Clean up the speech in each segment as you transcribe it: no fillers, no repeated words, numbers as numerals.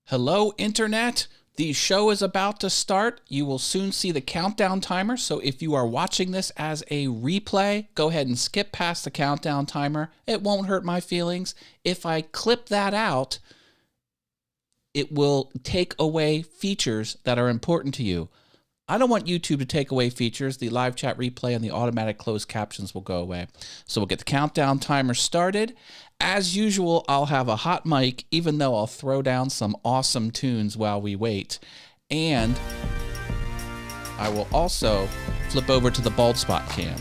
Hello, Internet. The show is about to start. You will soon see the countdown timer. So if you are watching this as a replay, go ahead and skip past the countdown timer. It won't hurt my feelings. If I clip that out, it will take away features that are important to you. I don't want YouTube to take away features. The live chat replay and the automatic closed captions will go away. So we'll get the countdown timer started. As usual, I'll have a hot mic, even though I'll throw down some awesome tunes while we wait. And I will also flip over to the bald spot cam.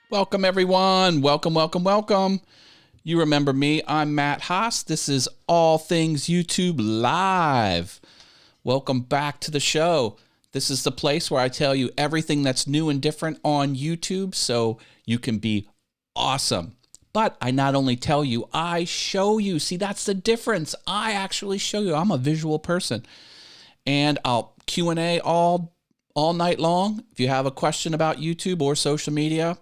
Welcome, everyone. Welcome, welcome, welcome. You remember me. I'm Matt Haas. This is All Things YouTube Live. Welcome back to the show. This is the place where I tell you everything that's new and different on YouTube so you can be awesome. But I not only tell you, I show you. See, that's the difference. I actually show you. I'm a visual person. And I'll Q&A all night long. If you have a question about YouTube or social media,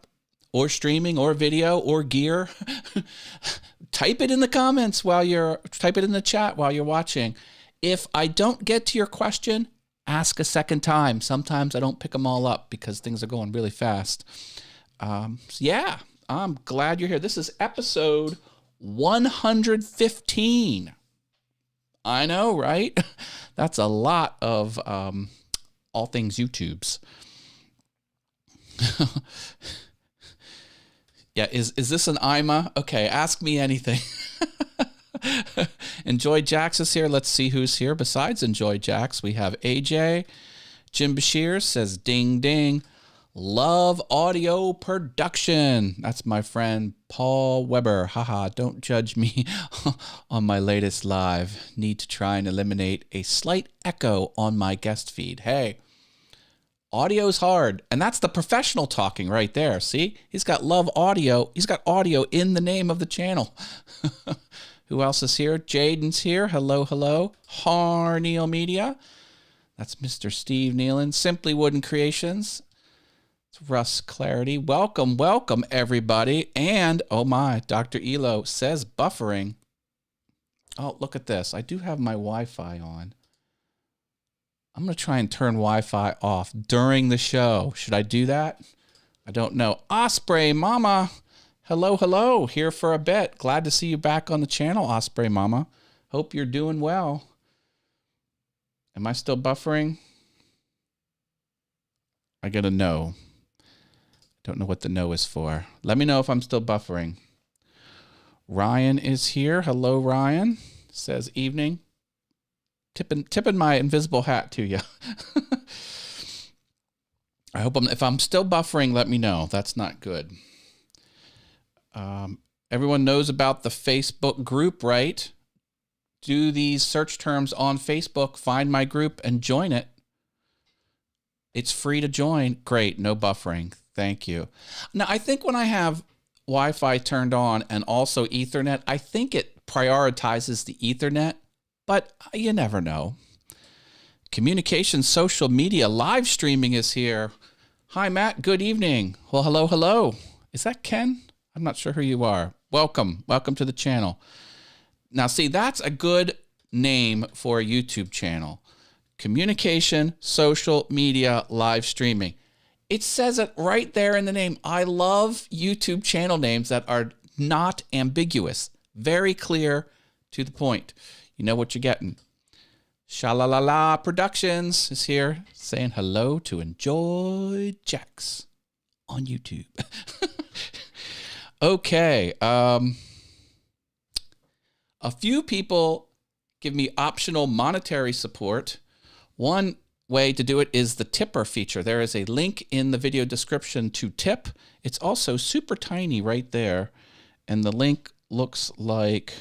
or streaming, or video, or gear, type it in the comments type it in the chat while you're watching. If I don't get to your question, ask a second time. Sometimes I don't pick them all up because things are going really fast. So yeah, I'm glad you're here. This is episode 115. I know, right? That's a lot of all things YouTubes. Yeah, is this an IMA? Okay, ask me anything. Enjoy Jax is here. Let's see who's here besides Enjoy Jax. We have AJ. Jim Bashir says, ding, ding. Love audio production. That's my friend Paul Weber. Haha, don't judge me on my latest live. Need to try and eliminate a slight echo on my guest feed. Hey. Audio's hard, and that's the professional talking right there. See, he's got love audio. He's got audio in the name of the channel. Who else is here? Jaden's here. Hello, hello. Harneal Media. That's Mr. Steve Nealon. Simply Wooden Creations. It's Russ Clarity. Welcome, welcome, everybody. And, oh my, Dr. Elo says buffering. Oh, look at this. I do have my Wi-Fi on. I'm going to try and turn Wi-Fi off during the show. Should I do that? I don't know. Osprey Mama. Hello, hello. Here for a bit. Glad to see you back on the channel, Osprey Mama. Hope you're doing well. Am I still buffering? I get a no. Don't know what the no is for. Let me know if I'm still buffering. Ryan is here. Hello, Ryan. Says evening. Tipping my invisible hat to you. I hope if I'm still buffering, let me know. That's not good. Everyone knows about the Facebook group, right? Do these search terms on Facebook, find my group, and join it. It's free to join. Great, no buffering. Thank you. Now, I think when I have Wi-Fi turned on and also Ethernet, I think it prioritizes the Ethernet. But you never know. Communication, social media, live streaming is here. Hi, Matt. Good evening. Well, hello, hello. Is that Ken? I'm not sure who you are. Welcome. Welcome to the channel. Now, see, that's a good name for a YouTube channel. Communication, social media, live streaming. It says it right there in the name. I love YouTube channel names that are not ambiguous. Very clear, to the point. You know what you're getting. Shalalala Productions is here saying hello to Enjoy Jax on YouTube. Okay. A few people give me optional monetary support. One way to do it is the tipper feature. There is a link in the video description to tip. It's also super tiny right there. And the link looks like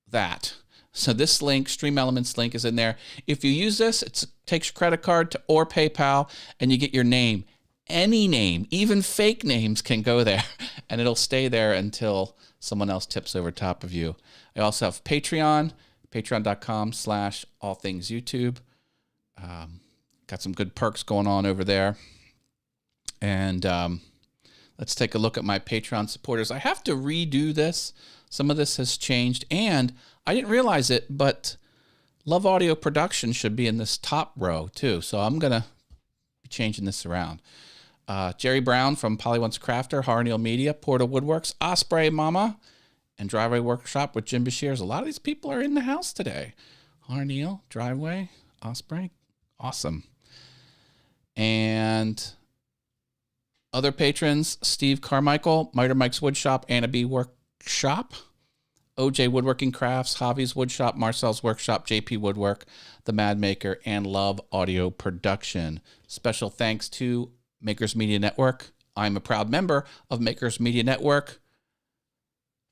that. So this link, Stream Elements link, is in there. If you use this, it takes your credit card or PayPal, and you get your name. Any name, even fake names, can go there, and it'll stay there until someone else tips over top of you. I also have Patreon, patreon.com/allthingsyoutube. Got some good perks going on over there. And let's take a look at my Patreon supporters. I have to redo this. Some of this has changed, and I didn't realize it, but Love Audio Production should be in this top row too. So I'm going to be changing this around. Jerry Brown from Polly Wants Crafter, Harneal Media, Porta Woodworks, Osprey Mama, and Driveway Workshop with Jim Bashir. A lot of these people are in the house today. Harneal, Driveway, Osprey, awesome. And other patrons, Steve Carmichael, Miter Mike's Woodshop, Anna B Workshop, OJ Woodworking Crafts, Javi's Woodshop, Marcel's Workshop, JP Woodwork, The Mad Maker, and Love Audio Production. Special thanks to Makers Media Network, I'm a proud member of Makers Media Network.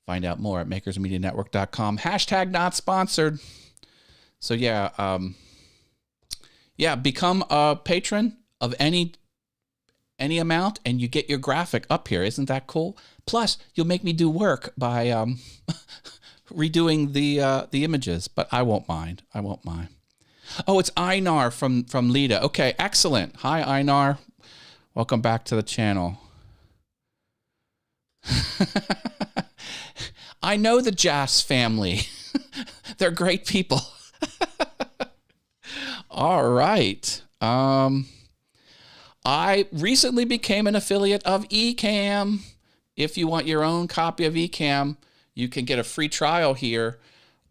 Find out more at makersmedianetwork.com. Hashtag not sponsored. So yeah, become a patron of any amount, and you get your graphic up here. Isn't that cool? Plus, you'll make me do work by redoing the images, but I won't mind. I won't mind. Oh, it's Einar from Lita. Okay, excellent. Hi, Einar. Welcome back to the channel. I know the Jas family. They're great people. All right. I recently became an affiliate of Ecamm. If you want your own copy of Ecamm, you can get a free trial here.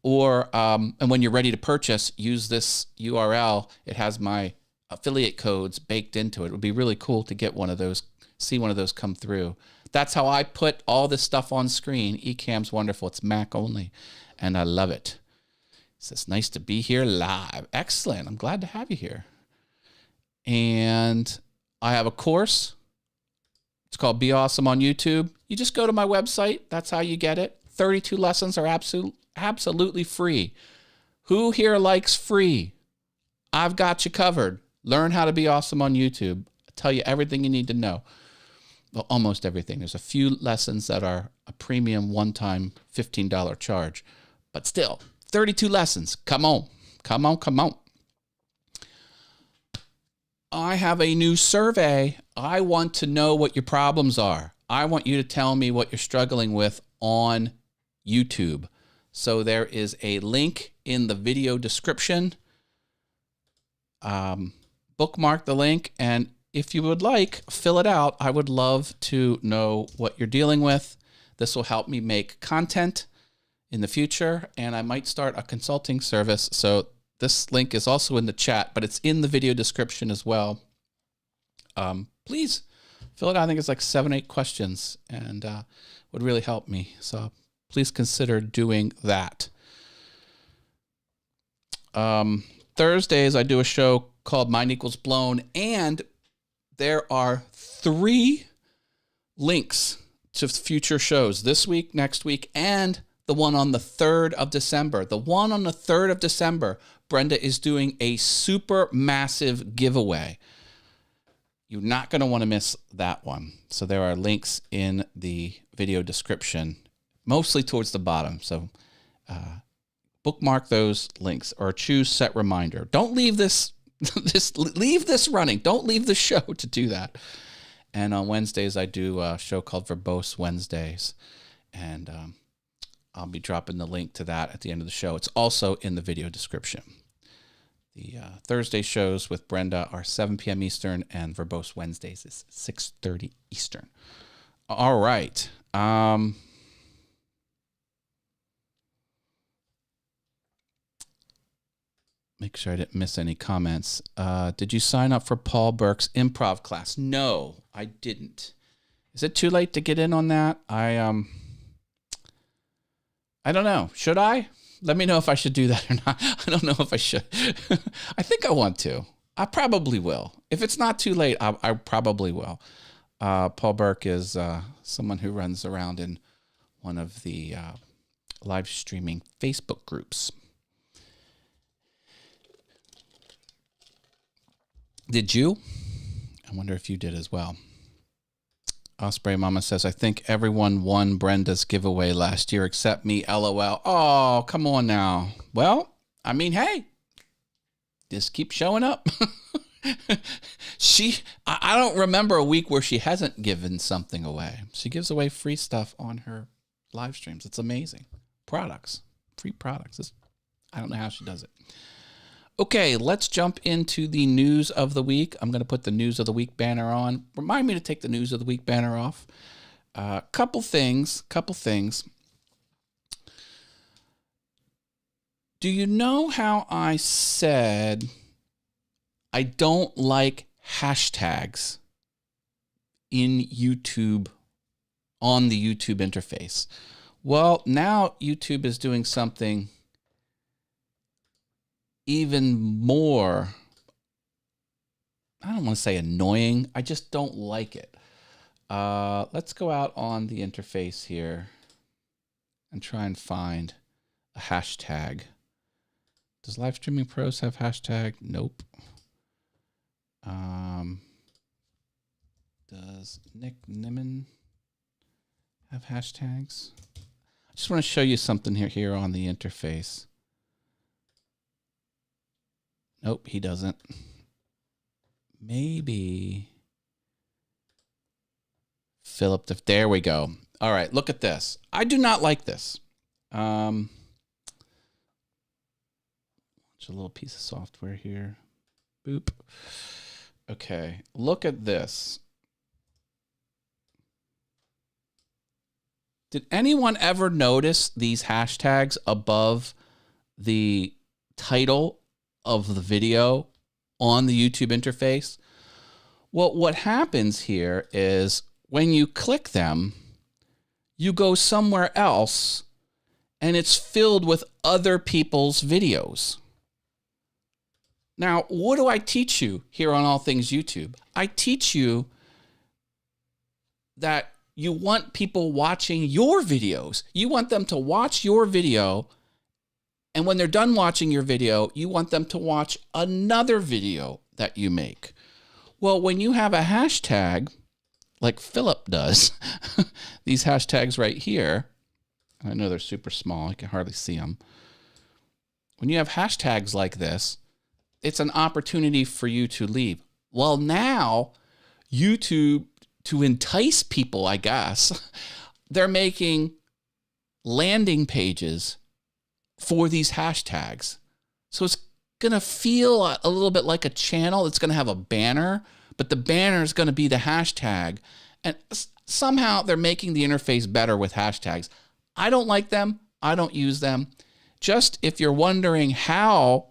Or, and when you're ready to purchase, use this URL. It has my affiliate codes baked into it. It would be really cool to get one of those, see one of those come through. That's how I put all this stuff on screen. Ecamm's wonderful. It's Mac only, and I love it. It says, nice to be here live. Excellent. I'm glad to have you here. And I have a course. It's called Be Awesome on YouTube. You just go to my website. That's how you get it. 32 lessons are absolutely free. Who here likes free? I've got you covered. Learn how to be awesome on YouTube. I tell you everything you need to know. Well, almost everything. There's a few lessons that are a premium one-time $15 charge. But still, 32 lessons. Come on. Come on, come on. I have a new survey. I want to know what your problems are. I want you to tell me what you're struggling with on YouTube. So there is a link in the video description. Bookmark the link, and if you would like, fill it out. I would love to know what you're dealing with. This will help me make content in the future, and I might start a consulting service. So this link is also in the chat, but it's in the video description as well. Please fill it out. I think it's like 7-8 questions, and would really help me. So please consider doing that. Thursdays, I do a show called Mind Equals Blown, and there are 3 links to future shows this week, next week, and the one on the 3rd of December. The one on the 3rd of December, Brenda is doing a super massive giveaway. You're not going to want to miss that one. So there are links in the video description, mostly towards the bottom. So bookmark those links or choose set reminder. Don't leave this, leave this running. Don't leave the show to do that. And on Wednesdays, I do a show called Verbose Wednesdays. And I'll be dropping the link to that at the end of the show. It's also in the video description. The Thursday shows with Brenda are 7 p.m. Eastern, and Verbose Wednesdays is 6:30 Eastern. All right. Make sure I didn't miss any comments. Did you sign up for Paul Burke's improv class? No, I didn't. Is it too late to get in on that? I don't know. Should I? Let me know if I should do that or not. I don't know if I should. I think I want to. I probably will. If it's not too late, I probably will. Paul Burke is someone who runs around in one of the live streaming Facebook groups. Did you? I wonder if you did as well. Osprey Mama says, I think everyone won Brenda's giveaway last year except me, LOL. Oh, come on now. Well, I mean, hey, just keep showing up. I don't remember a week where she hasn't given something away. She gives away free stuff on her live streams. It's amazing. Products, free products. I don't know how she does it. Okay, let's jump into the news of the week. I'm going to put the news of the week banner on. Remind me to take the news of the week banner off. Couple things. Do you know how I said I don't like hashtags in YouTube, on the YouTube interface? Well, now YouTube is doing something even more, I don't want to say annoying. I just don't like it. Let's go out on the interface here and try and find a hashtag. Does Live Streaming Pros have hashtag? Nope. Does Nick Nimmin have hashtags? I just want to show you something here on the interface. Nope, he doesn't. Maybe Philip, there we go. All right, look at this. I do not like this. It's a little piece of software here. Boop. Okay, look at this. Did anyone ever notice these hashtags above the title of the video on the YouTube interface? Well, what happens here is when you click them, you go somewhere else and it's filled with other people's videos. Now, what do I teach you here on All Things YouTube? I teach you that you want people watching your videos. You want them to watch your video, and when they're done watching your video, you want them to watch another video that you make. Well, when you have a hashtag, like Philip does, these hashtags right here, I know they're super small, I can hardly see them. When you have hashtags like this, it's an opportunity for you to leave. Well, now, YouTube, to entice people, I guess, they're making landing pages for these hashtags. So it's going to feel a little bit like a channel. It's going to have a banner, but the banner is going to be the hashtag. And somehow they're making the interface better with hashtags. I don't like them. I don't use them. Just if you're wondering how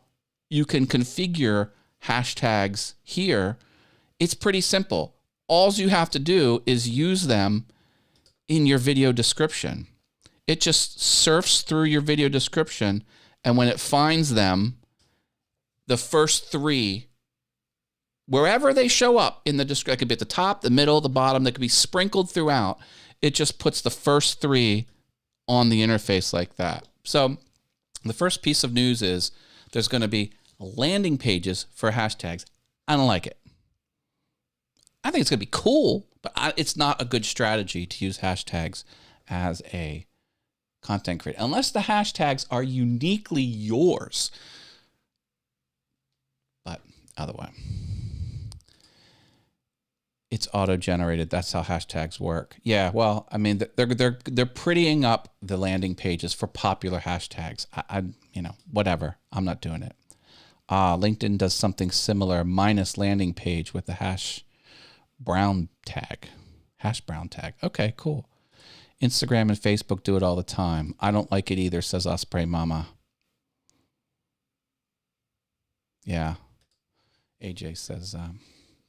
you can configure hashtags here, it's pretty simple. All you have to do is use them in your video description. It just surfs through your video description, and when it finds them, the first three, wherever they show up in the description, it could be at the top, the middle, the bottom, they could be sprinkled throughout. It just puts the first three on the interface like that. So the first piece of news is there's going to be landing pages for hashtags. I don't like it. I think it's going to be cool, but it's not a good strategy to use hashtags as a content creator, unless the hashtags are uniquely yours. But otherwise, it's auto-generated. That's how hashtags work. Yeah, well, I mean, they're prettying up the landing pages for popular hashtags. I whatever. I'm not doing it. LinkedIn does something similar, minus landing page with the hash brown tag. Okay, cool. Instagram and Facebook do it all the time. I don't like it either, says Osprey Mama. Yeah. AJ says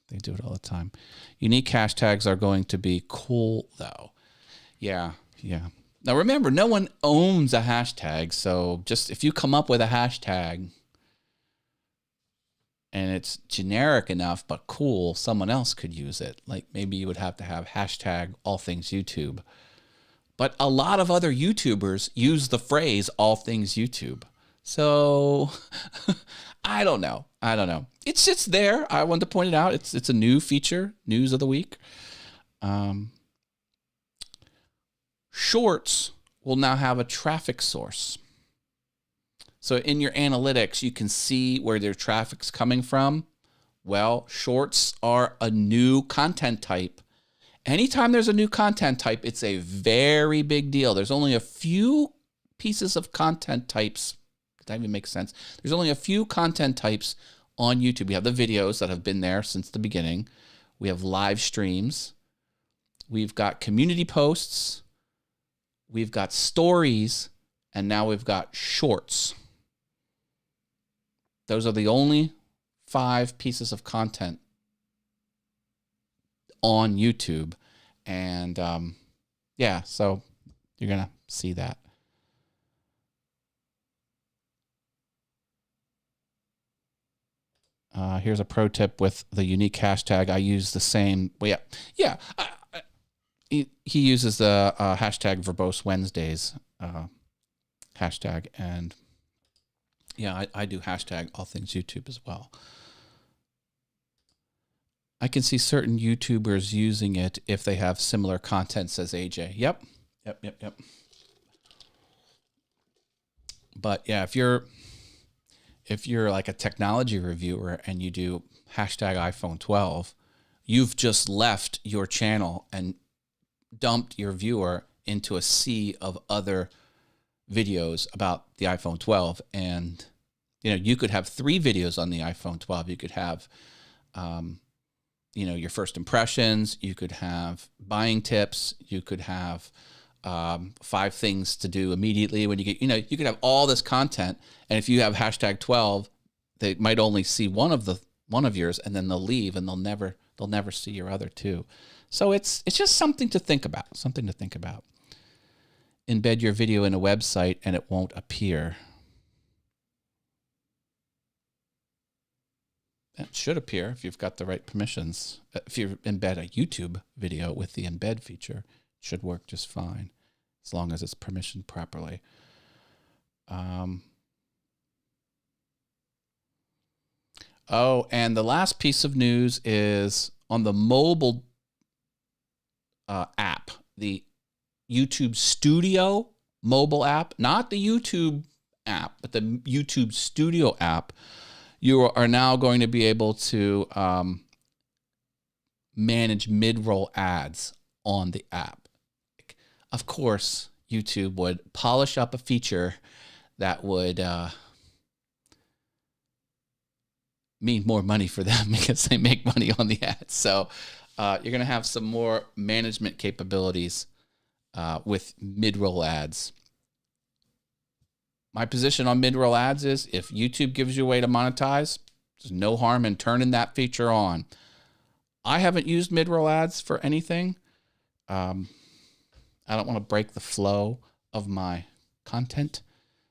they do it all the time. Unique hashtags are going to be cool, though. Yeah. Now, remember, no one owns a hashtag, so just if you come up with a hashtag and it's generic enough but cool, someone else could use it. Like maybe you would have to have hashtag all things YouTube. But a lot of other YouTubers use the phrase all things YouTube. So I don't know. It's just there. I wanted to point it out. It's a new feature, news of the week. Shorts will now have a traffic source. So in your analytics, you can see where their traffic's coming from. Well, shorts are a new content type. Anytime there's a new content type, it's a very big deal. There's only a few pieces of content types. Does that even make sense? There's only a few content types on YouTube. We have the videos that have been there since the beginning. We have live streams. We've got community posts. We've got stories. And now we've got shorts. Those are the only 5 pieces of content on YouTube. And yeah, so you're going to see that. Here's a pro tip with the unique hashtag. I use the same. Well, yeah. he uses the hashtag verbose Wednesdays hashtag, and yeah, I do hashtag all things YouTube as well. I can see certain YouTubers using it if they have similar content, says AJ. Yep. But yeah, if you're like a technology reviewer and you do hashtag iPhone 12, you've just left your channel and dumped your viewer into a sea of other videos about the iPhone 12. And, you could have 3 videos on the iPhone 12. You could have, your first impressions. You could have buying tips. You could have 5 things to do immediately when you get, you could have all this content. And if you have hashtag 12, they might only see one of yours, and then they'll leave, and they'll never see your other 2. So it's just something to think about. Embed your video in a website and it won't appear. That should appear if you've got the right permissions. If you embed a YouTube video with the embed feature, it should work just fine, as long as it's permissioned properly. Oh, and the last piece of news is on the mobile app, the YouTube Studio mobile app, not the YouTube app, but the YouTube Studio app. You are now going to be able to manage mid-roll ads on the app. Of course, YouTube would polish up a feature that would mean more money for them because they make money on the ads. So you're going to have some more management capabilities with mid-roll ads. My position on mid-roll ads is if YouTube gives you a way to monetize, there's no harm in turning that feature on. I haven't used mid-roll ads for anything. I don't want to break the flow of my content,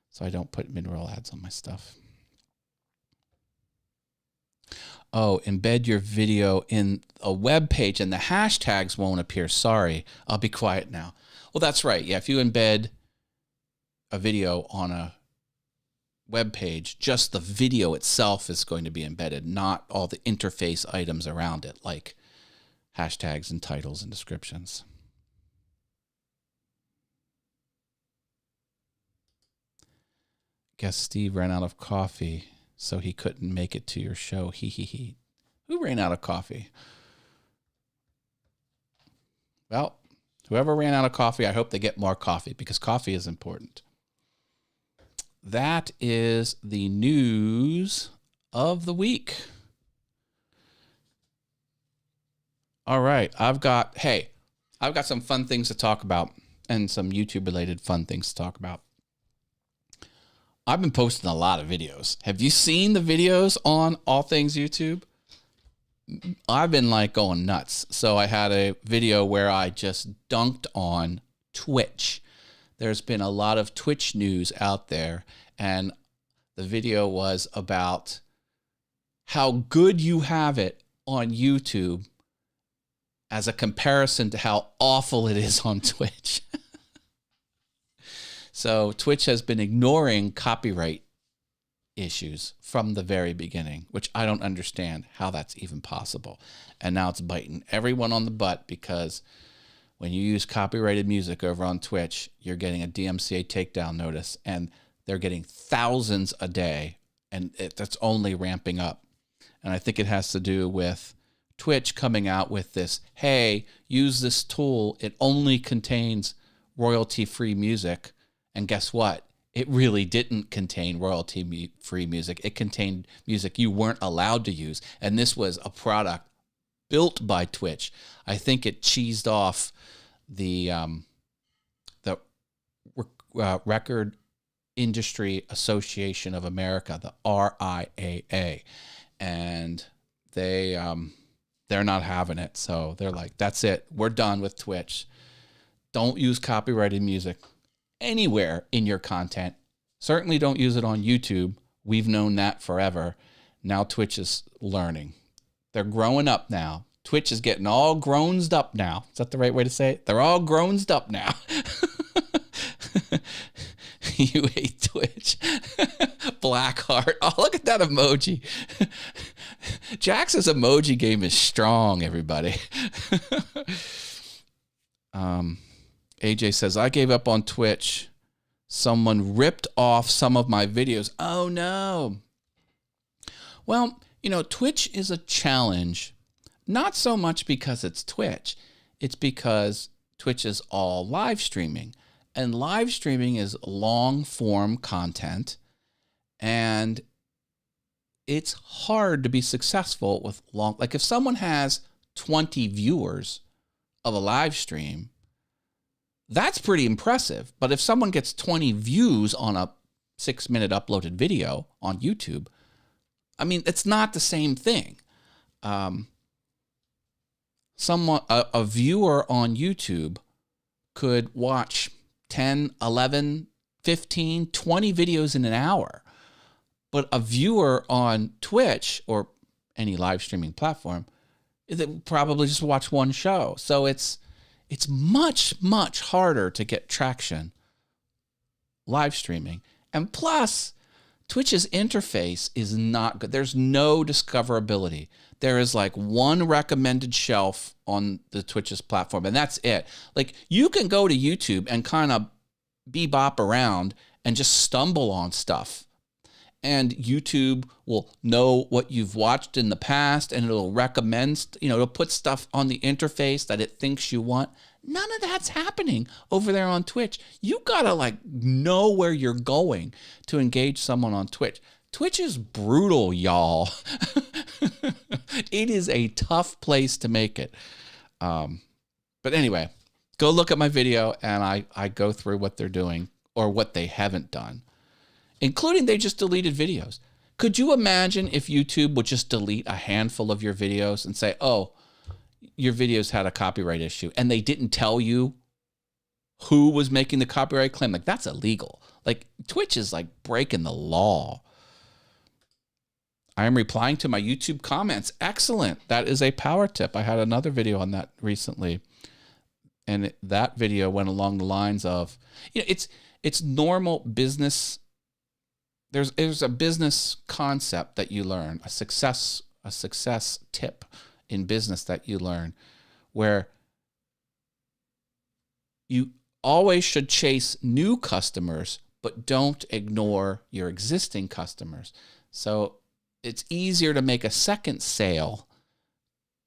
so I don't put mid-roll ads on my stuff. Oh, embed your video in a web page and the hashtags won't appear. Sorry, I'll be quiet now. Well, that's right. Yeah, if you embed a video on a web page, just the video itself is going to be embedded, not all the interface items around it, like hashtags and titles and descriptions. Guess Steve ran out of coffee, so he couldn't make it to your show. Hee hee hee. Who ran out of coffee? Well, whoever ran out of coffee, I hope they get more coffee, because coffee is important. That is the news of the week. All right, I've got some fun things to talk about, and some YouTube-related fun things to talk about. I've been posting a lot of videos. Have you seen the videos on All Things YouTube? I've been going nuts. So I had a video where I just dunked on Twitch. There's been a lot of Twitch news out there, and the video was about how good you have it on YouTube as a comparison to how awful it is on Twitch. So Twitch has been ignoring copyright issues from the very beginning, which I don't understand how that's even possible. And now it's biting everyone on the butt, because when you use copyrighted music over on Twitch, you're getting a DMCA takedown notice, and they're getting thousands a day, and that's only ramping up. And I think it has to do with Twitch coming out with this, hey, use this tool. It only contains royalty-free music. And guess what? It really didn't contain royalty-free music. It contained music you weren't allowed to use. And this was a product built by Twitch. I think it cheesed off the Record Industry Association of America, the RIAA. And they're not having it. So they're like, that's it. We're done with Twitch. Don't use copyrighted music anywhere in your content. Certainly don't use it on YouTube. We've known that forever. Now Twitch is learning. They're growing up now. Twitch is getting all grown up now. Is that the right way to say it? They're all grown up now. You hate Twitch. Blackheart. Oh, look at that emoji. Jax's emoji game is strong, everybody. AJ says, I gave up on Twitch. Someone ripped off some of my videos. Oh, no. Well, you know, Twitch is a challenge. Not so much because it's Twitch. It's because Twitch is all live streaming. And live streaming is long form content. And it's hard to be successful with long, like if someone has 20 viewers of a live stream, that's pretty impressive. But if someone gets 20 views on a 6-minute uploaded video on YouTube, I mean, it's not the same thing. A viewer on YouTube could watch 10, 11, 15, 20 videos in an hour. But a viewer on Twitch or any live streaming platform, they probably just watch one show. So it's much, much harder to get traction live streaming. And plus, Twitch's interface is not good. There's no discoverability. There is like one recommended shelf on the Twitch's platform, and that's it. Like you can go to YouTube and kind of bebop around and just stumble on stuff. And YouTube will know what you've watched in the past, and it'll recommend, it'll put stuff on the interface that it thinks you want. None of that's happening over there on Twitch. You gotta like know where you're going to engage someone on Twitch. Twitch is brutal, y'all. It is a tough place to make it. But anyway, go look at my video and I go through what they're doing or what they haven't done, including they just deleted videos. Could you imagine if YouTube would just delete a handful of your videos and say, oh, your videos had a copyright issue, and they didn't tell you who was making the copyright claim? Like, that's illegal. Like, Twitch is like breaking the law. I am replying to my YouTube comments. Excellent. That is a power tip. I had another video on that recently, and that video went along the lines of, it's normal business. There's a business concept that you learn, a success tip in business that you learn, where you always should chase new customers, but don't ignore your existing customers. So it's easier to make a second sale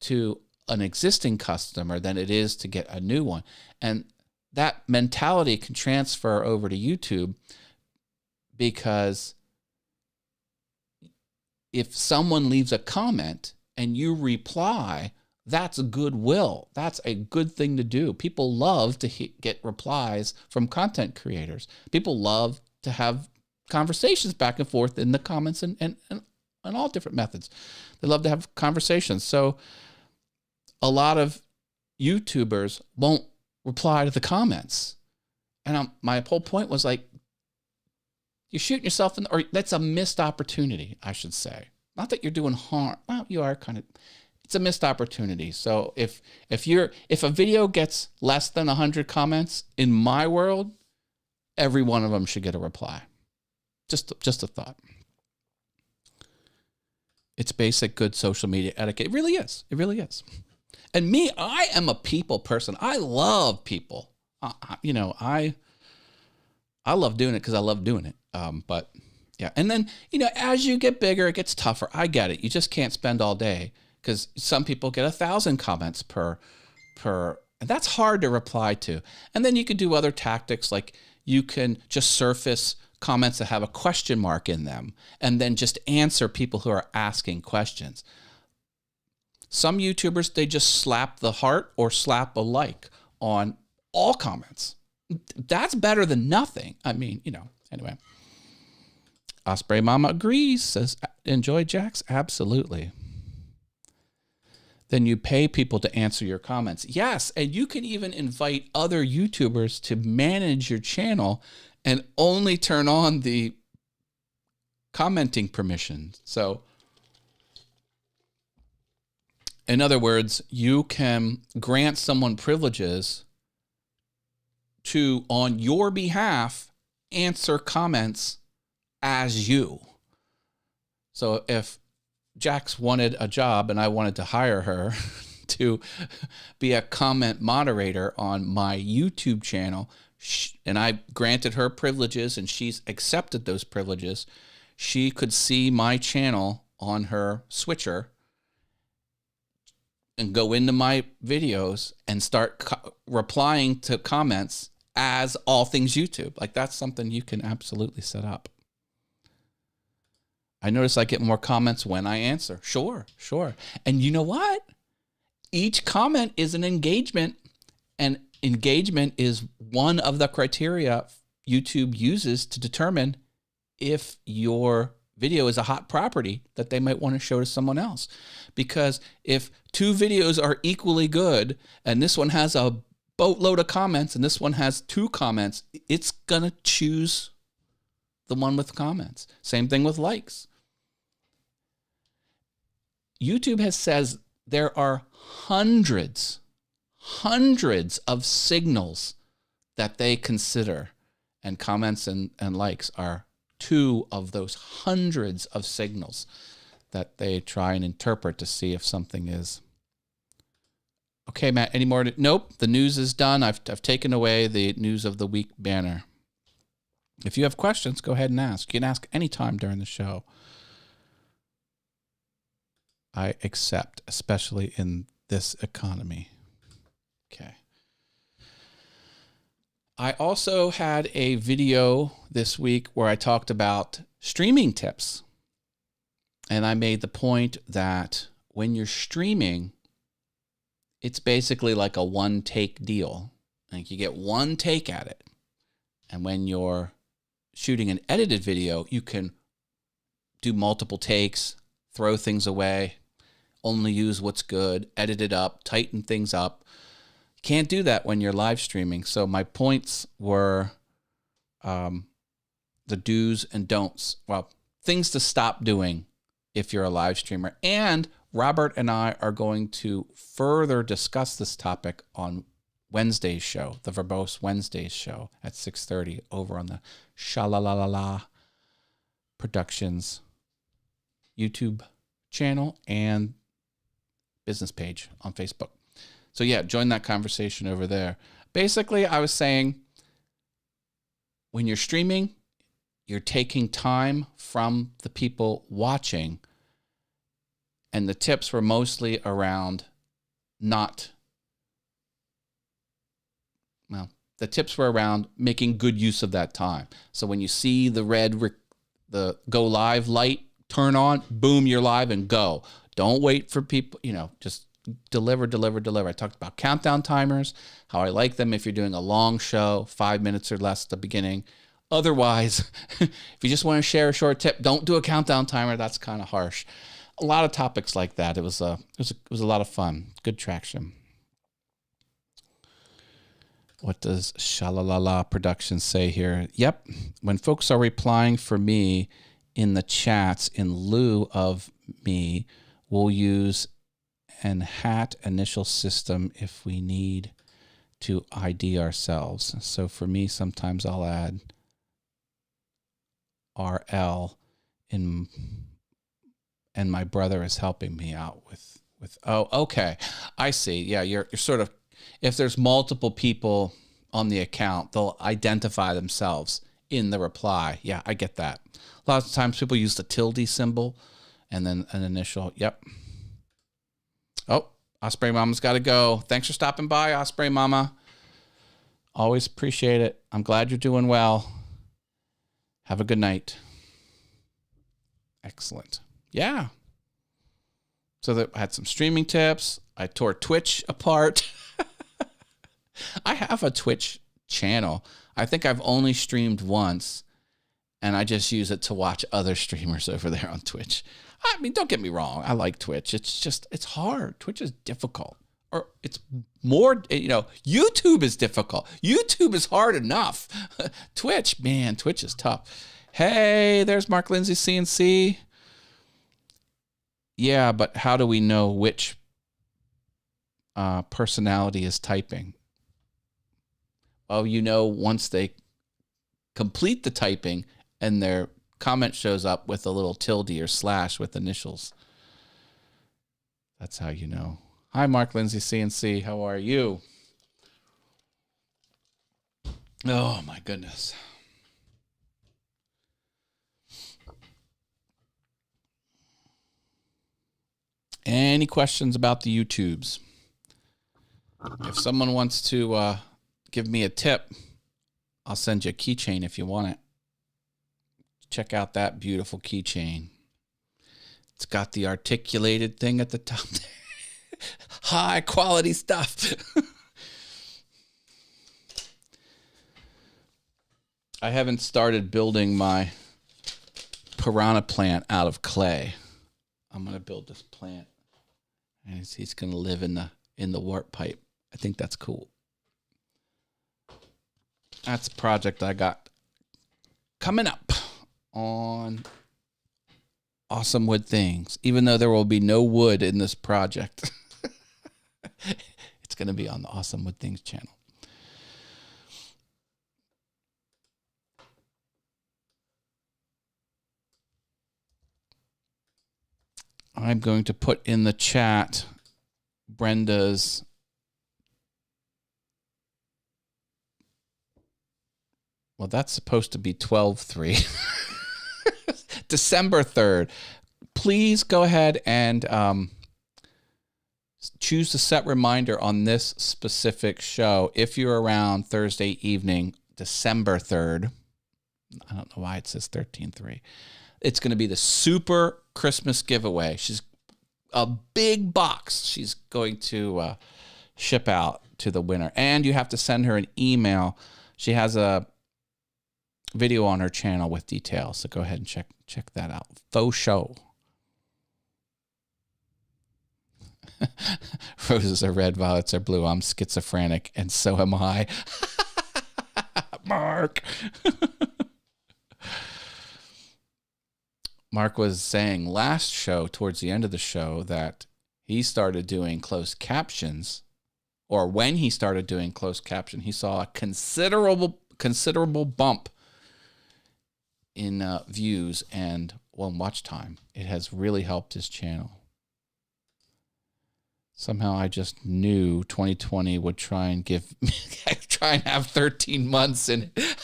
to an existing customer than it is to get a new one. And that mentality can transfer over to YouTube, because if someone leaves a comment and you reply, that's goodwill. That's a good thing to do. People love to get replies from content creators. People love to have conversations back and forth in the comments and all different methods. They love to have conversations. So a lot of YouTubers won't reply to the comments. And my whole point was like, you're shooting yourself or that's a missed opportunity, I should say. Not that you're doing harm. Well, you are kind of. It's a missed opportunity. So if a video gets less than 100 comments in my world, every one of them should get a reply. Just a thought. It's basic good social media etiquette. It really is. It really is. And me, I am a people person. I love people. I love doing it because I love doing it. But yeah. And then, as you get bigger, it gets tougher. I get it. You just can't spend all day, because some people get 1,000 comments per, and that's hard to reply to. And then you could do other tactics, like you can just surface comments that have a question mark in them and then just answer people who are asking questions. Some YouTubers, they just slap the heart or slap a like on all comments. That's better than nothing. I mean, anyway. Osprey Mama agrees, says, enjoy Jax? Absolutely. Then you pay people to answer your comments. Yes, and you can even invite other YouTubers to manage your channel and only turn on the commenting permission. So In other words, you can grant someone privileges to, on your behalf, answer comments as you. So if Jax wanted a job and I wanted to hire her to be a comment moderator on my YouTube channel, and I granted her privileges and she's accepted those privileges, she could see my channel on her switcher and go into my videos and start replying to comments as all things YouTube. Like, that's something you can absolutely set up. I notice I get more comments when I answer. Sure. And you know what? Each comment is an engagement, and engagement is one of the criteria YouTube uses to determine if your video is a hot property that they might want to show to someone else. Because if two videos are equally good and this one has a boatload of comments and this one has 2 comments, it's going to choose the one with comments. Same thing with likes. YouTube says there are hundreds of signals that they consider, and comments and likes are 2 of those hundreds of signals that they try and interpret to see if something is. Okay, Matt, any more? Nope, the news is done. I've taken away the news of the week banner. If you have questions, go ahead and ask. You can ask anytime during the show. I accept, especially in this economy. Okay. I also had a video this week where I talked about streaming tips. And I made the point that when you're streaming, it's basically like a one-take deal. Like, you get one take at it. And when you're shooting an edited video, you can do multiple takes, throw things away, only use what's good, edit it up, tighten things up. Can't do that when you're live streaming. So my points were the do's and don'ts. Well, things to stop doing if you're a live streamer. And Robert and I are going to further discuss this topic on Wednesday's show, the Verbose Wednesdays show at 6:30 over on the Shalalalala Productions YouTube channel and business page on Facebook. So yeah, join that conversation over there. Basically, I was saying, when you're streaming, you're taking time from the people watching. And the tips were mostly around the tips were around making good use of that time. So when you see the red, the go live light turn on, boom, you're live and go. Don't wait for people, just deliver. I talked about countdown timers, how I like them if you're doing a long show, 5 minutes or less at the beginning. Otherwise, if you just want to share a short tip, don't do a countdown timer. That's kind of harsh. A lot of topics like that. It was a lot of fun. Good traction. What does Shalalala Productions say here? Yep. When folks are replying for me in the chats in lieu of me, we'll use an hat initial system if we need to ID ourselves. So for me, sometimes I'll add RL in, and my brother is helping me out with oh, okay. I see. Yeah, you're sort of, if there's multiple people on the account, they'll identify themselves in the reply. Yeah, I get that. A lot of times people use the tilde symbol and then an initial. Yep. Oh, Osprey Mama's got to go. Thanks for stopping by, Osprey Mama. Always appreciate it. I'm glad you're doing well. Have a good night. Excellent. Yeah. So I had some streaming tips. I tore Twitch apart. I have a Twitch channel. I think I've only streamed once, and I just use it to watch other streamers over there on Twitch. I mean, don't get me wrong. I like Twitch. It's hard. Twitch is difficult. Or it's more, YouTube is difficult. YouTube is hard enough. Twitch is tough. Hey, there's Mark Lindsay CNC. Yeah, but how do we know which personality is typing? Oh, you know, once they complete the typing and their comment shows up with a little tilde or slash with initials. That's how you know. Hi, Mark Lindsay CNC. How are you? Oh, my goodness. Any questions about the YouTubes? If someone wants to give me a tip, I'll send you a keychain if you want it. Check out that beautiful keychain. It's got the articulated thing at the top there. High quality stuff. I haven't started building my piranha plant out of clay. I'm going to build this plant. And he's going to live in the warp pipe. I think that's cool. That's a project I got coming up on Awesome Wood Things. Even though there will be no wood in this project, it's going to be on the Awesome Wood Things channel. I'm going to put in the chat Brenda's well, that's supposed to be 12/3. December 3rd. Please go ahead and choose to set reminder on this specific show if you're around Thursday evening, December 3rd. I don't know why it says 13/3. It's going to be the super Christmas giveaway. She's a big box she's going to ship out to the winner. And you have to send her an email. She has a video on her channel with details. So go ahead and check that out. Faux show. Roses are red, violets are blue. I'm schizophrenic, and so am I. Mark. Mark was saying last show, towards the end of the show, that he started doing closed captions, or when he started doing closed caption, he saw a considerable bump in views and watch time. It has really helped his channel. Somehow I just knew 2020 would try and have 13 months in it.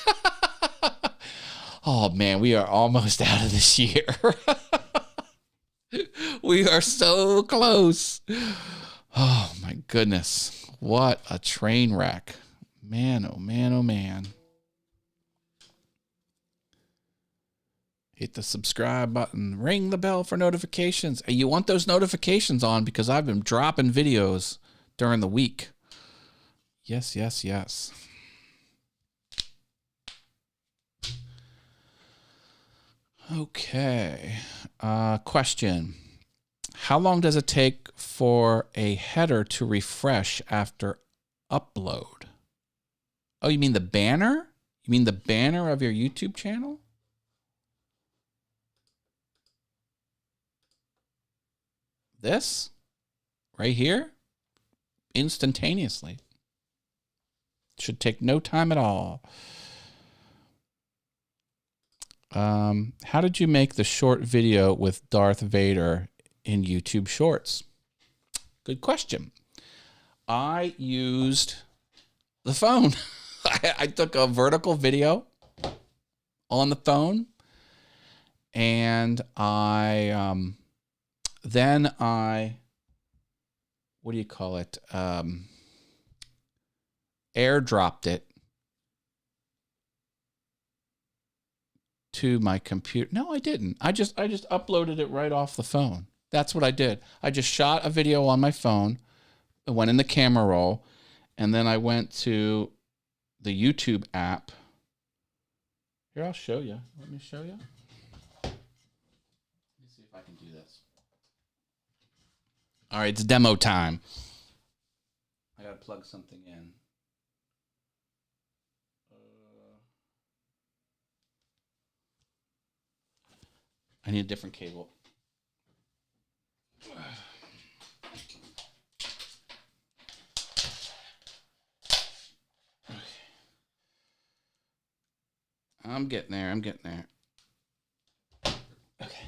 Oh, man, we are almost out of this year. We are so close. Oh, my goodness. What a train wreck. Man, oh, man, oh, man. Hit the subscribe button. Ring the bell for notifications. And you want those notifications on because I've been dropping videos during the week. Yes, yes, yes. Okay. Question. How long does it take for a header to refresh after upload? Oh, you mean the banner? You mean the banner of your YouTube channel? This? Right here? Instantaneously. Should take no time at all. How did you make the short video with Darth Vader in YouTube Shorts? Good question. I used the phone. I took a vertical video on the phone, and then I, what do you call it? Airdropped it to my computer. No, I didn't. I just uploaded it right off the phone. That's what I did. I just shot a video on my phone. It went in the camera roll, and then I went to the YouTube app. Here, I'll show you. Let me show you. Let me see if I can do this. All right, it's demo time. I gotta plug something in. I need a different cable. I'm getting there. I'm getting there. Okay.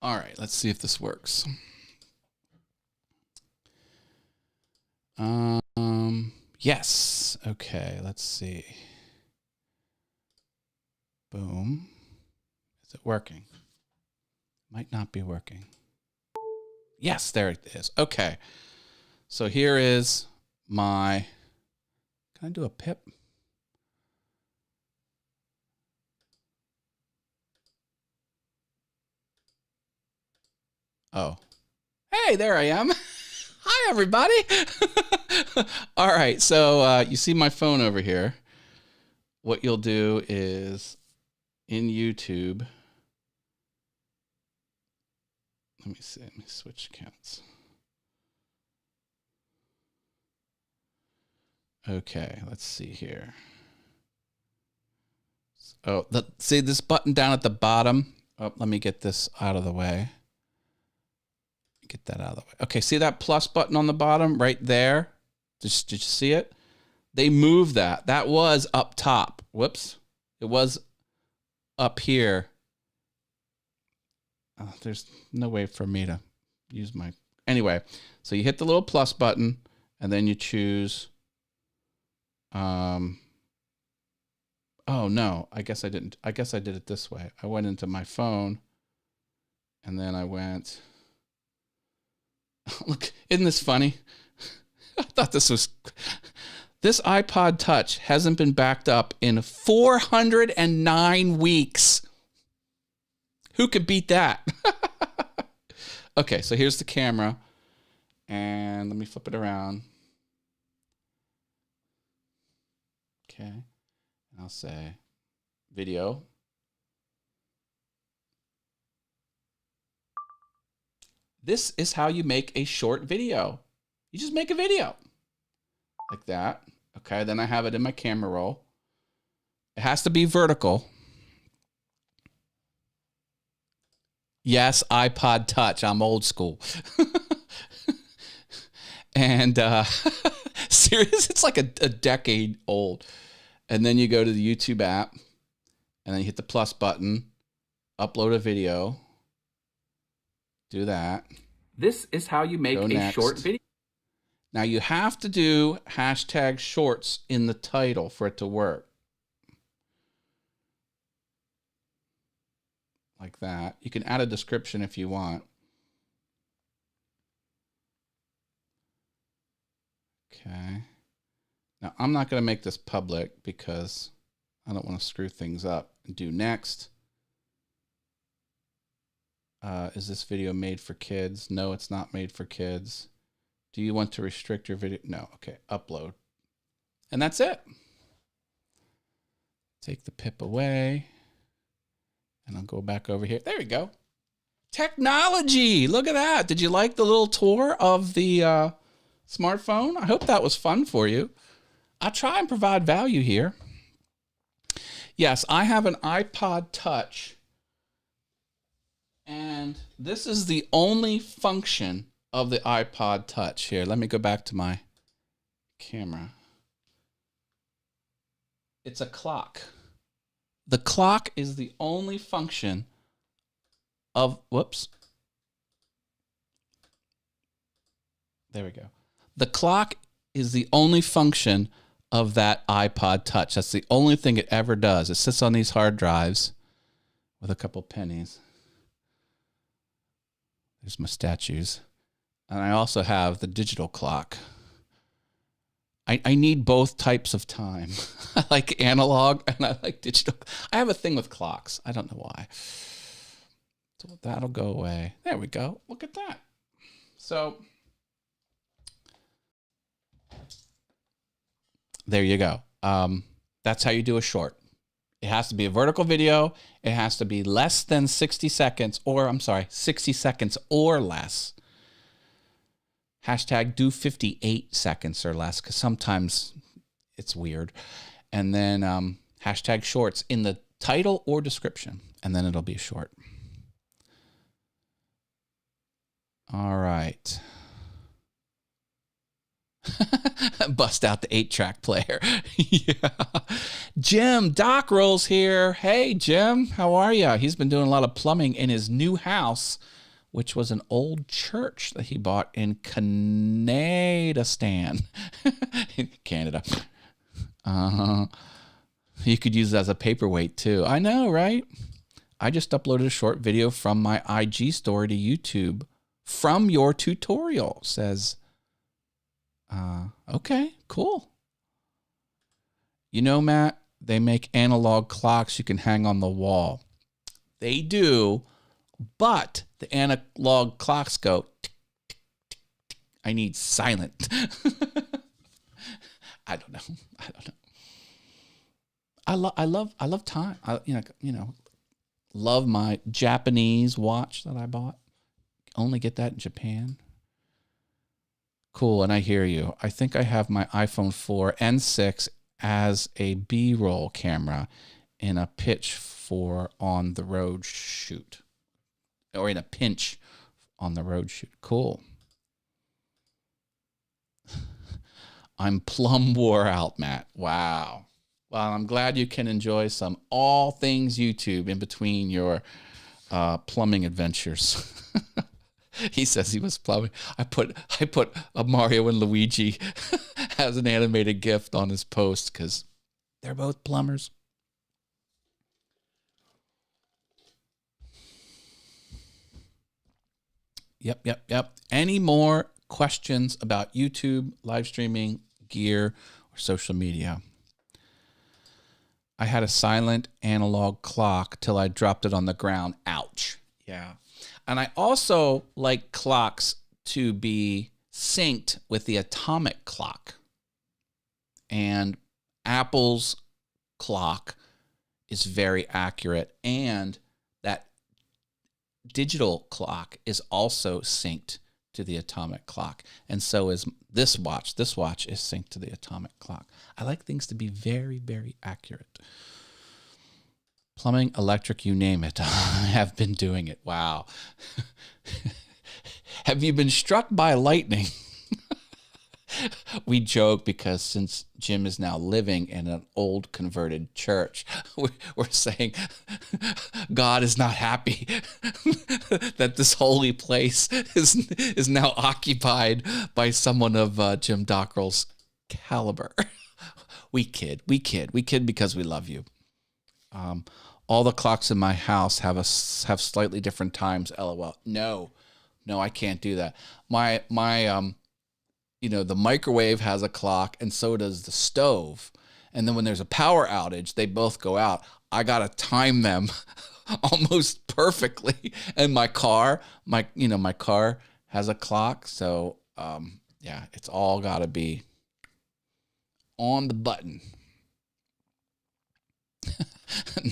All right, let's see if this works. Yes. Okay, let's see. Boom. Is it working? Might not be working. Yes, there it is. Okay. So here is my, can I do a pip? Oh. Hey, there I am. Hi, everybody. All right, so you see my phone over here. What you'll do is in YouTube, let me see, let me switch accounts. Okay, let's see here. Oh, see this button down at the bottom? Oh, let me get this out of the way. Get that out of the way. Okay, see that plus button on the bottom right there? Did you see it? They moved that. That was up top. Whoops. It was up here. Oh, there's no way for me to use my... Anyway, so you hit the little plus button, and then you choose... Oh, no. I guess I didn't. I guess I did it this way. I went into my phone, and then I went... Look, isn't this funny? I thought this was... This iPod Touch hasn't been backed up in 409 weeks. Who could beat that? Okay, so here's the camera. And let me flip it around. Okay. And I'll say video. This is how you make a short video. You just make a video like that. Okay, then I have it in my camera roll. It has to be vertical. Yes, iPod Touch. I'm old school. And serious, it's like a decade old. And then you go to the YouTube app, and then you hit the plus button, upload a video. Do that. This is how you make a short video. Now you have to do hashtag shorts in the title for it to work. Like that. You can add a description if you want. Okay. Now I'm not going to make this public because I don't want to screw things up. Do next. Is this video made for kids? No, it's not made for kids. Do you want to restrict your video? No. Okay. Upload. And that's it. Take the pip away. And I'll go back over here. There we go. Technology. Look at that. Did you like the little tour of the smartphone? I hope that was fun for you. I'll try and provide value here. Yes, I have an iPod Touch. And this is the only function of the iPod Touch. Here, let me go back to my camera. It's a clock. The clock is the only function of, whoops. There we go. The clock is the only function of that iPod Touch. That's the only thing it ever does. It sits on these hard drives with a couple pennies. There's my statues. And I also have the digital clock. I need both types of time. I like analog and I like digital. I have a thing with clocks. I don't know why. So that'll go away. There we go. Look at that. So there you go. That's how you do a short. It has to be a vertical video. It has to be less than 60 seconds, or I'm sorry, 60 seconds or less. Hashtag do 58 seconds or less, because sometimes it's weird. And then hashtag shorts in the title or description, and then it'll be short. All right. Bust out the 8-track player. Yeah. Jim Dockrell's here. Hey, Jim, how are you? He's been doing a lot of plumbing in his new house, which was an old church that he bought in Canada-stan. Canada. You could use it as a paperweight, too. I know, right? I just uploaded a short video from my IG story to YouTube from your tutorial, says... okay, cool. You know, Matt, they make analog clocks you can hang on the wall. They do, but the analog clocks go tick, tick, tick, tick. I need silent. I don't know. I love time. Love my Japanese watch that I bought. Only get that in Japan. Cool, and I hear you. I think I have my iPhone 4 and 6 as a B-roll camera in a pitch for on the road shoot. Or in a pinch on the road shoot. Cool. I'm plumb wore out, Matt. Wow. Well, I'm glad you can enjoy some all things YouTube in between your plumbing adventures. He says he was plumbing. I put a Mario and Luigi as an animated gift on his post because they're both plumbers. Yep. Any more questions about YouTube, live streaming, gear, or social media? I had a silent analog clock till I dropped it on the ground. Ouch. Yeah. And I also like clocks to be synced with the atomic clock. And Apple's clock is very accurate. And that digital clock is also synced to the atomic clock. And so is this watch. This watch is synced to the atomic clock. I like things to be very, very accurate. Plumbing, electric, you name it. I have been doing it. Wow. Have you been struck by lightning? We joke because since Jim is now living in an old converted church, we're saying God is not happy that this holy place is now occupied by someone of Jim Dockrell's caliber. We kid because we love you. All the clocks in my house have slightly different times. LOL. No, I can't do that. My the microwave has a clock, and so does the stove. And then when there's a power outage, they both go out. I gotta time them almost perfectly. And my car has a clock. So it's all gotta be on the button.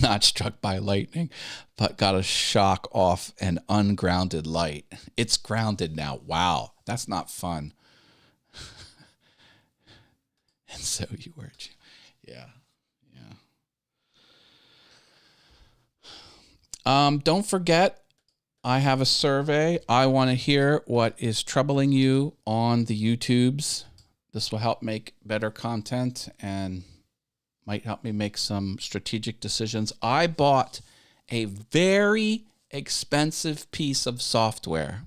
Not struck by lightning, but got a shock off an ungrounded light. It's grounded now. Wow, that's not fun. And so you were, yeah. Don't forget, I have a survey. I want to hear what is troubling you on the YouTubes. This will help make better content and might help me make some strategic decisions. I bought a very expensive piece of software.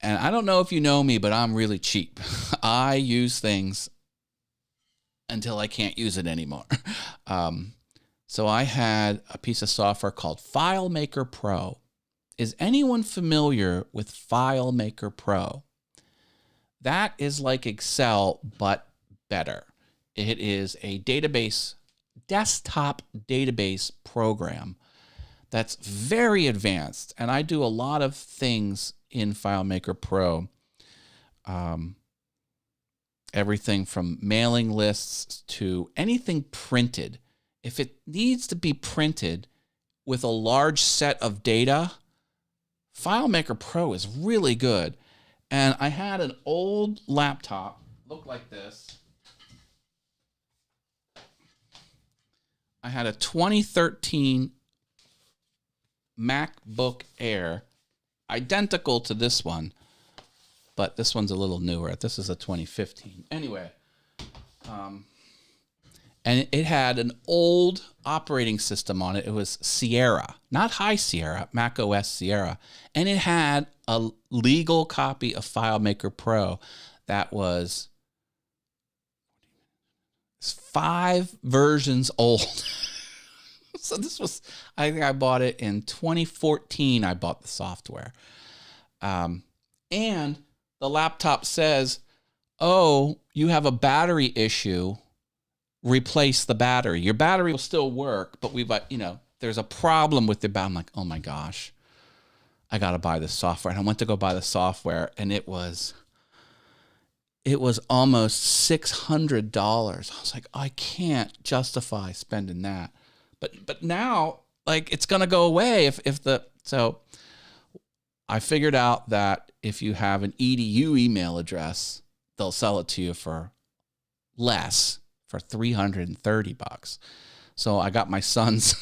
And I don't know if you know me, but I'm really cheap. I use things until I can't use it anymore. So I had a piece of software called Filemaker Pro. Is anyone familiar with Filemaker Pro? That is like Excel, but better. It is a desktop database program that's very advanced. And I do a lot of things in Filemaker Pro. Everything from mailing lists to anything printed. If it needs to be printed with a large set of data, Filemaker Pro is really good. And I had an old laptop, look like this. I had a 2013 MacBook Air, identical to this one, but this one's a little newer. This is a 2015. Anyway, and it had an old operating system on it. It was Sierra, not High Sierra, Mac OS Sierra. And it had a legal copy of Filemaker Pro that was 5 versions old. So this was, I think I bought it in 2014. I bought the software. And the laptop says, oh, you have a battery issue. Replace the battery. Your battery will still work, but there's a problem with the battery. I'm like, oh my gosh, I got to buy this software. And I went to go buy the software, and it was almost $600. I was like, I can't justify spending that. But now, like, it's going to go away so I figured out that if you have an EDU email address, they'll sell it to you for less, for $330. So I got my son's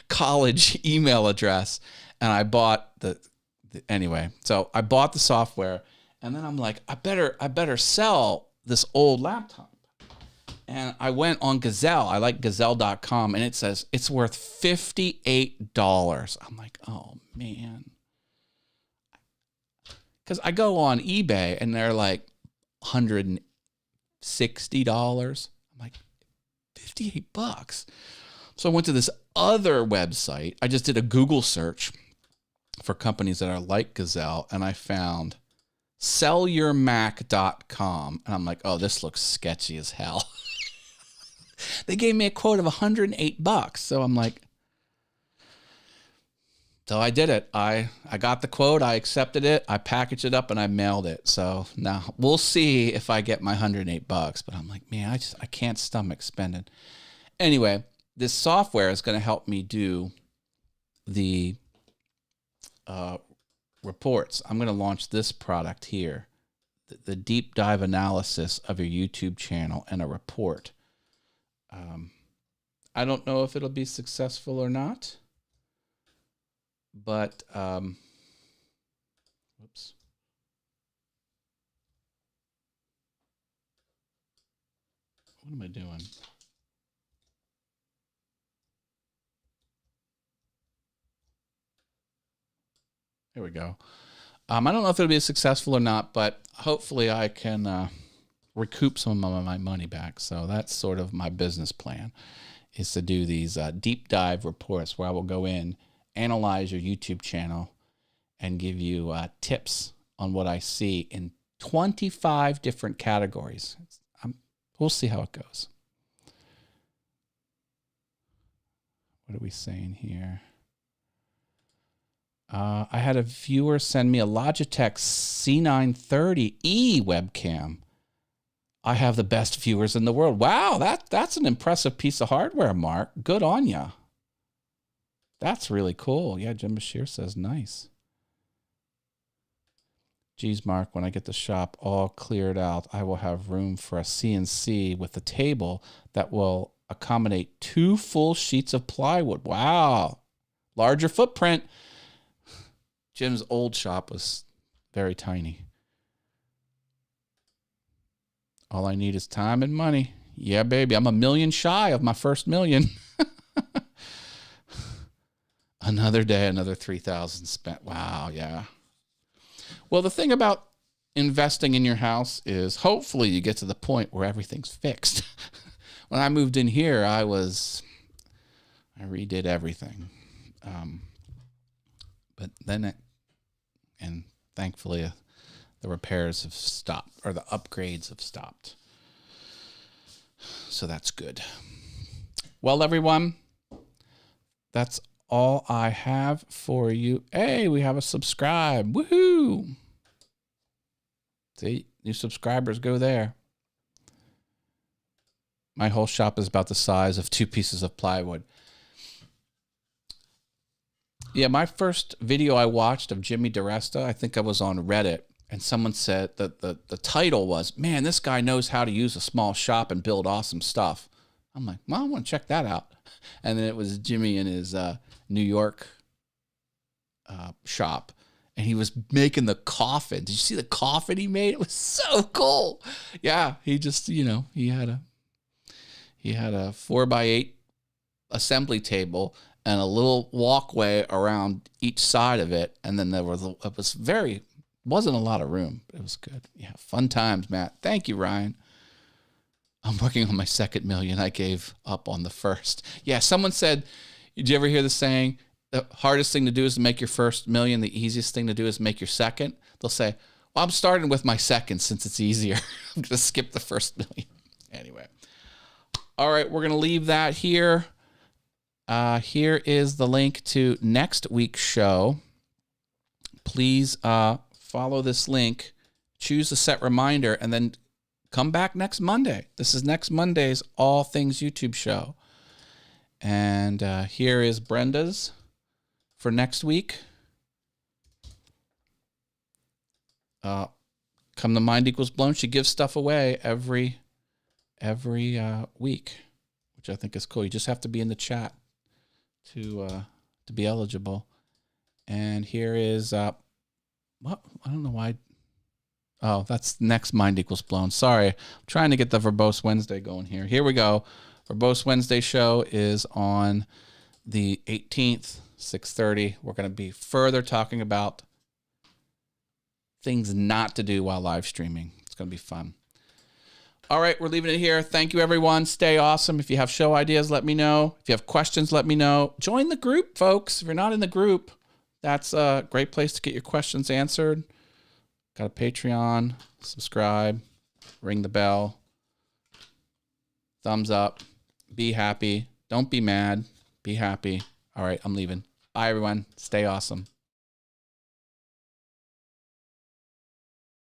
college email address, and I bought anyway. So I bought the software, and then I'm like, I better sell this old laptop. And I went on Gazelle. I like Gazelle.com, and it says it's worth $58. I'm like, oh man. Because I go on eBay and they're like $160. I'm like, $58. So I went to this other website. I just did a Google search for companies that are like Gazelle, and I found sellyourmac.com. And I'm like, oh, this looks sketchy as hell. They gave me a quote of $108. So I'm like, so I did it. I got the quote. I accepted it. I packaged it up and I mailed it. So now we'll see if I get my $108. But I'm like, man, I can't stomach spending. Anyway, this software is going to help me do the reports. I'm going to launch this product here, the deep dive analysis of your YouTube channel and a report. I don't know if it'll be successful or not, but whoops. What am I doing? There we go. I don't know if it'll be successful or not, but hopefully I can recoup some of my money back. So that's sort of my business plan, is to do these deep dive reports where I will go in, analyze your YouTube channel, and give you tips on what I see in 25 different categories. We'll see how it goes. What are we saying here? I had a viewer send me a Logitech C930E webcam. I have the best viewers in the world. Wow, that's an impressive piece of hardware, Mark. Good on ya. That's really cool. Yeah, Jim Bashir says nice. Geez, Mark, when I get the shop all cleared out, I will have room for a CNC with a table that will accommodate 2 full sheets of plywood. Wow. Larger footprint. Jim's old shop was very tiny. All I need is time and money. Yeah, baby. I'm $1 million shy of my first million. Another day, another 3,000 spent. Wow, yeah. Well, the thing about investing in your house is hopefully you get to the point where everything's fixed. When I moved in here, I redid everything. But then and thankfully the repairs have stopped, or the upgrades have stopped. So that's good. Well, everyone, that's all I have for you. Hey, we have a subscribe. Woohoo! See, new subscribers go there. My whole shop is about the size of 2 pieces of plywood. Yeah, my first video I watched of Jimmy DiResta, I think I was on Reddit, and someone said that the title was, man, this guy knows how to use a small shop and build awesome stuff. I'm like, well, I want to check that out. And then it was Jimmy in his New York shop. and he was making the coffin. Did you see the coffin he made? It was so cool. Yeah, he just, he had a 4x8 assembly table and a little walkway around each side of it, and then wasn't a lot of room, but it was good. Yeah, fun times, Matt. Thank you, Ryan. I'm working on my second million. I gave up on the first. Yeah, someone said, did you ever hear the saying, the hardest thing to do is to make your first million. The easiest thing to do is make your second. They'll say, well, I'm starting with my second since it's easier. I'm going to skip the first million. Anyway. All right, we're going to leave that here. Here is the link to next week's show. Please follow this link, choose a set reminder, and then come back next Monday. This is next Monday's All Things YouTube show. And here is Brenda's for next week. Come the Mind Equals Blown. She gives stuff away every week, which I think is cool. You just have to be in the chat to be eligible. And here is what? I don't know why. Oh, that's next Mind Equals Blown. Sorry, I'm trying to get the Verbose Wednesday going here. Here we go. Verbose Wednesday show is on the 18th, 6:30. We're going to be further talking about things not to do while live streaming. It's going to be fun. All right, we're leaving it here. Thank you, everyone. Stay awesome. If you have show ideas, let me know. If you have questions, let me know. Join the group, folks. If you're not in the group, that's a great place to get your questions answered. Got a Patreon. Subscribe. Ring the bell. Thumbs up. Be happy. Don't be mad. Be happy. All right, I'm leaving. Bye, everyone. Stay awesome.